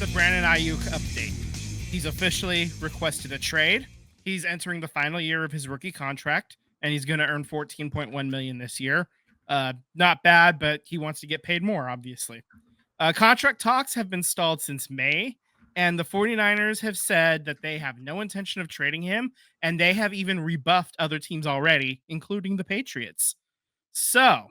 the Brandon Ayuk update. He's officially requested a trade. He's entering the final year of his rookie contract, and he's going to earn 14.1 million this year. Not bad, but he wants to get paid more, obviously. Contract talks have been stalled since May, and the 49ers have said that they have no intention of trading him, and they have even rebuffed other teams already, including the Patriots. So,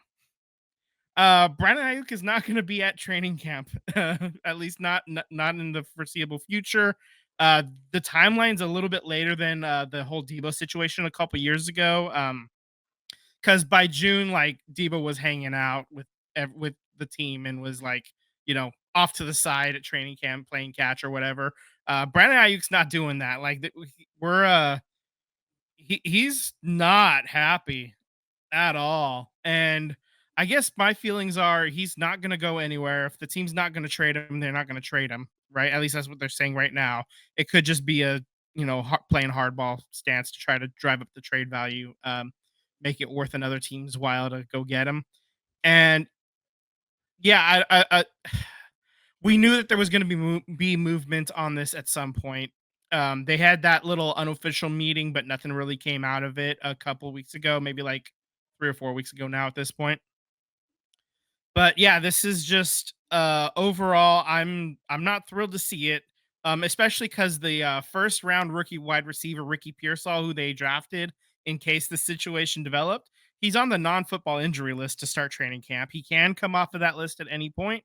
Brandon Ayuk is not going to be at training camp, at least not in the foreseeable future. The timeline's a little bit later than the whole Debo situation a couple years ago. Because by June, like Debo was hanging out with the team and was like, off to the side at training camp playing catch or whatever. Brandon Ayuk's not doing that. Like we're he's not happy at all. And I guess my feelings are he's not going to go anywhere. If the team's not going to trade him, they're not going to trade him, right? At least that's what they're saying right now. It could just be a, playing hardball stance to try to drive up the trade value, make it worth another team's while to go get him. And yeah, we knew that there was going to be movement on this at some point. They had that little unofficial meeting, but nothing really came out of it a couple weeks ago, maybe like 3 or 4 weeks ago now at this point. But yeah, this is just overall, I'm not thrilled to see it. Especially because the first round rookie wide receiver Ricky Pearsall, who they drafted in case the situation developed, he's on the non-football injury list to start training camp. He can come off of that list at any point,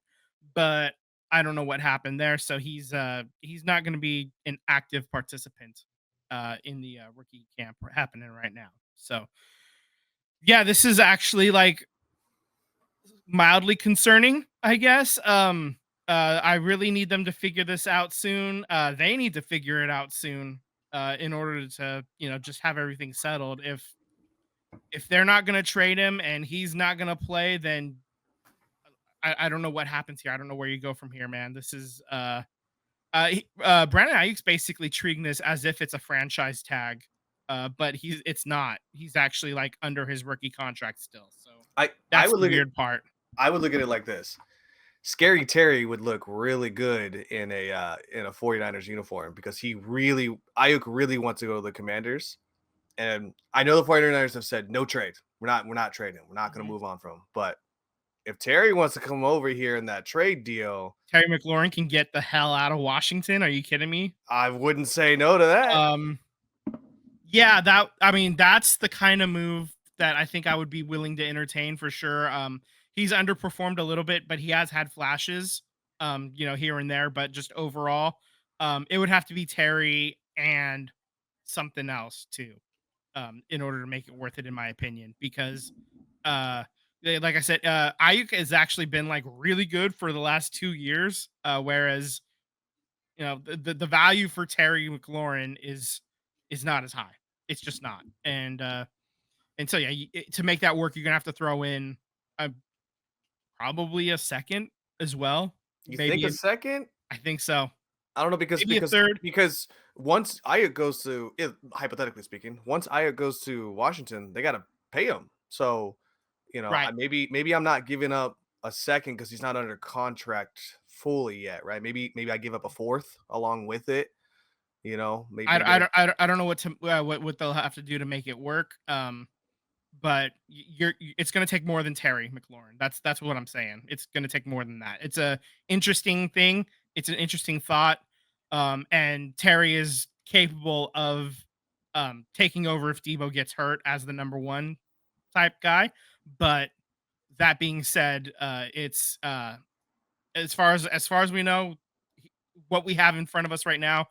but I don't know what happened there. So he's not going to be an active participant in the rookie camp happening right now. So yeah, this is actually like mildly concerning, I guess. I really need them to figure this out soon. They need to figure it out soon in order to, just have everything settled. If they're not going to trade him and he's not going to play, then I don't know what happens here. I don't know where you go from here, man. This is Brandon Ayuk's basically treating this as if it's a franchise tag, but it's not. He's actually like under his rookie contract still. So I that's would the look at weird part. I would look at it like this. Scary Terry would look really good in a 49ers uniform because Ayuk really wants to go to the Commanders. And I know the 49ers have said no trade. We're not trading. We're not going to move on from him. But if Terry wants to come over here in that trade deal, Terry McLaurin can get the hell out of Washington. Are you kidding me? I wouldn't say no to that. Yeah, that's the kind of move that I think I would be willing to entertain for sure. He's underperformed a little bit, but he has had flashes, here and there. But just overall, it would have to be Terry and something else too, in order to make it worth it, in my opinion. Because, like I said, Ayuk has actually been like really good for the last 2 years, whereas the value for Terry McLaurin is not as high. It's just not. And so yeah, to make that work, you're gonna have to throw in uh, probably a second as well. You think Maybe a second? I think so. I don't know because Maybe a because third. because once Ayuk goes to hypothetically speaking, once Ayuk goes to Washington, they got to pay him. So Right. maybe I'm not giving up a second because he's not under contract fully yet, right? Maybe I give up a fourth along with it. Maybe I don't know what they'll have to do to make it work. But it's going to take more than Terry McLaurin. That's what I'm saying. It's going to take more than that. It's a interesting thing. It's an interesting thought. And Terry is capable of taking over if Debo gets hurt as the number one type guy. But that being said, it's as far as we know, what we have in front of us right now,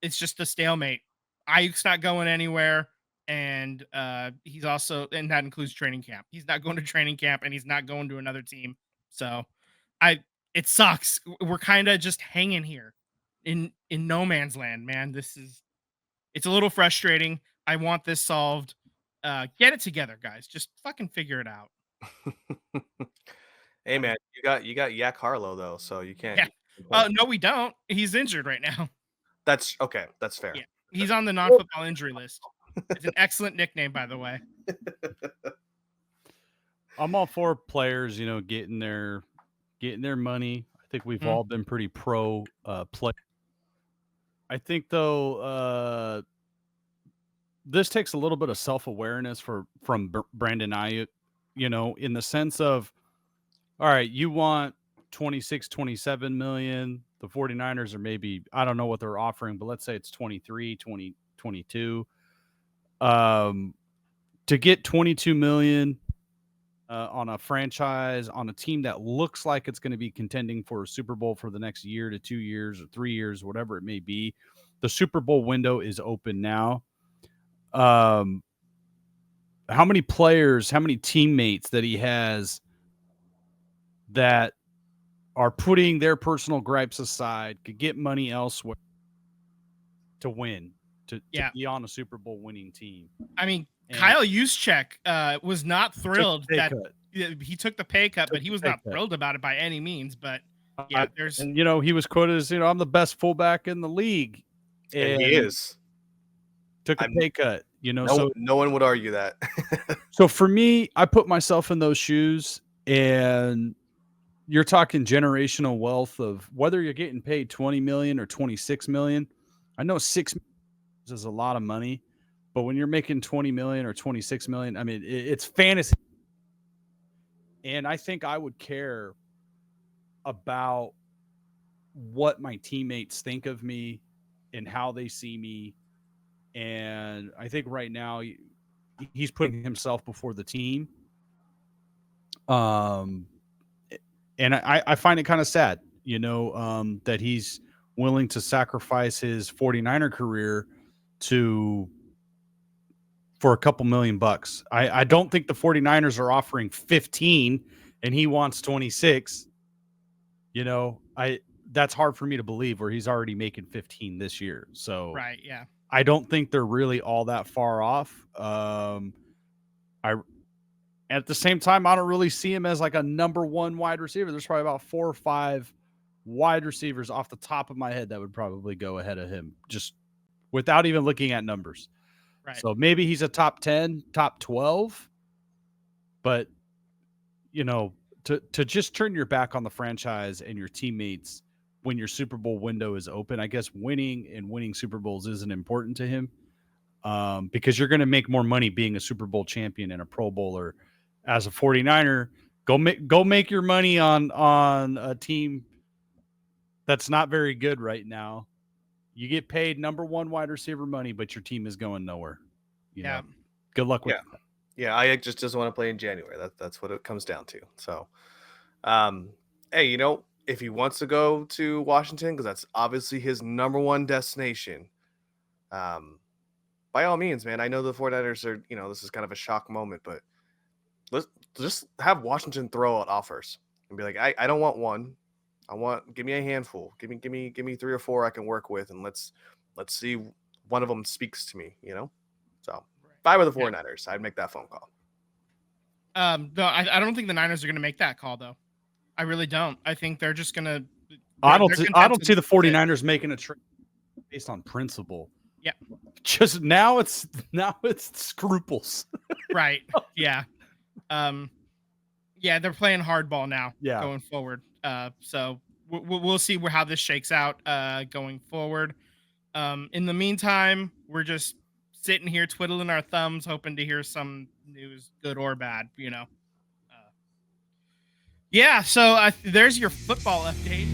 it's just a stalemate. Ayuk's not going anywhere, and and that includes training camp. He's not going to training camp, and he's not going to another team. So, I it sucks. We're kind of just hanging here in no man's land, man. It's a little frustrating. I want this solved. Get it together, guys. Just fucking figure it out. hey man, you got Yak Harlow though, so you can't. Yeah. No, we don't. He's injured right now. That's okay. That's fair. Yeah, he's on the non-football injury list. It's an excellent nickname, by the way. I'm all for players, getting their money. I I think we've Mhm. all been pretty pro play. I think though this takes a little bit of self-awareness from Brandon Ayuk, in the sense of, all right, you want 26, 27 million. The 49ers are maybe, I don't know what they're offering, but let's say it's 23, 20, 22. To get 22 million on a franchise, on a team that looks like it's going to be contending for a Super Bowl for the next year to 2 years or 3 years, whatever it may be. The Super Bowl window is open now. How many players, how many teammates that he has that are putting their personal gripes aside, could get money elsewhere to win, to be on a Super Bowl winning team. I mean, And Kyle Juszczyk was not thrilled that cut. he took the pay cut, but he was not cut. thrilled about it by any means. But yeah, there's and he was quoted as, I'm the best fullback in the league, And he is. Took a pay cut, No one would argue that. So for me, I put myself in those shoes, and you're talking generational wealth of whether you're getting paid 20 million or 26 million. I know 6 million is a lot of money, but when you're making 20 million or 26 million, I mean, it's fantasy. And I think I would care about what my teammates think of me and how they see me. And I think right now he's putting himself before the team. And I find it kind of sad, that he's willing to sacrifice his 49er career for a couple $1,000,000. I don't think the 49ers are offering 15 and he wants 26. That's hard for me to believe, where he's already making 15 this year. So right, yeah. I don't think they're really all that far off. At the same time, I don't really see him as like a number one wide receiver. There's probably about 4 or 5 wide receivers off the top of my head that would probably go ahead of him, just without even looking at numbers. Right. So maybe he's a top 10, top 12, but to just turn your back on the franchise and your teammates when your Super Bowl window is open, I guess winning Super Bowls isn't important to him, because you're going to make more money being a Super Bowl champion and a Pro Bowler. As a 49er, go make your money on a team that's not very good right now. You get paid number one wide receiver money, but your team is going nowhere. Yeah. Good luck with that. Yeah, Ayuk just doesn't want to play in January. That's what it comes down to. So, hey, if he wants to go to Washington, because that's obviously his number one destination, by all means, man. I know the 49ers are, this is kind of a shock moment, but let's just have Washington throw out offers and be like, I don't want one. Give me a handful. Give me 3 or 4 I can work with, and let's see one of them speaks to me, So if I were the 49ers, I'd make that phone call. No, I don't think the Niners are going to make that call, though. I really don't. I think they're just going to. I don't see the 49ers making a trade based on principle. Yeah. Just now it's scruples. Right. Yeah. Yeah, they're playing hardball now. Yeah. Going forward. So we'll see how this shakes out going forward. In the meantime, we're just sitting here twiddling our thumbs, hoping to hear some news, good or bad. Yeah. So there's your football update.